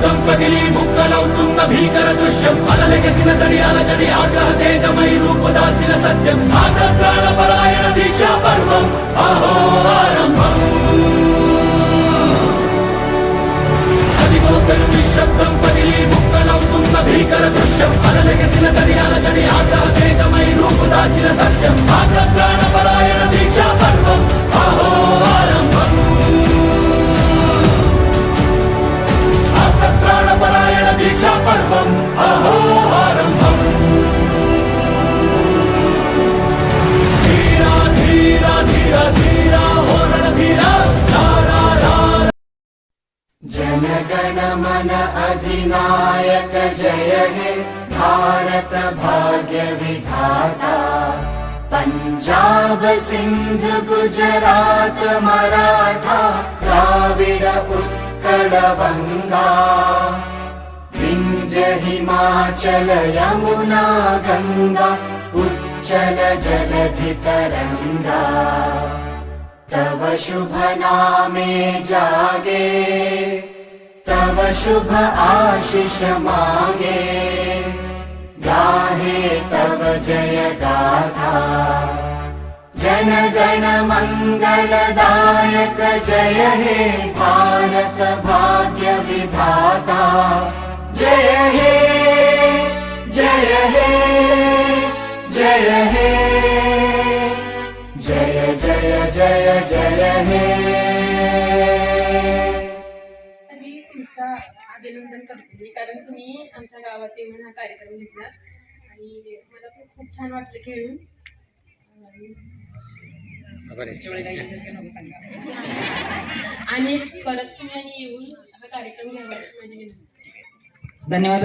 నిశ్శబ్దం పగిలి ముక్కలవుతున్న భీకర దృశ్యం అలలెగసిన తడి అలజడి ఆగ్రహ తేజమై రూపుదాల్చిన సత్యం ప్రాణపరాయణ దీక్షా పర్వం అహో ఆరంభం అదిగోతలు నిశ్శబ్దం పగిలి ముక్కలవుతున్న భీకర దృశ్యం అలలెగసిన తడి అలజడి ఆగ్రహ తేజమై రూపుదాల్చిన సత్యం ప్రాణపరాయణ దీక్షా పర్వం అహో ఆరంభం ప్రాణపరాయణ దీక్షా పర్వం అహో ఆరంభం ధీరా ధీరా ధీరా ధీరా ఓ రణధీరా जनगण मन अधिनायक जय हे भारत भाग्य विधाता पंजाब सिंध गुजरात मराठा द्राविड उत्कल गंगा विंध्य हिमाचल यमुना गंगा उच्चल जलधि तरंगा तव शुभ नामे जागे तव शुभ आशीष मांगे गाहे तव जय गाथा जन गण मंगलदायक जय हे भारत भाग्य विधाता जय हे जय हे जय हे जय जय जय जय हे मी तुमचा अभिनंदन करते कारण तुम्ही आमच्या गावात येऊन हा कार्यक्रम घेतला आणि मला खूप छान वाटलं खेळून आणि परत तुम्ही येऊन हा कार्यक्रम घ्यावा अशी माझी विनंती. धन्यवाद.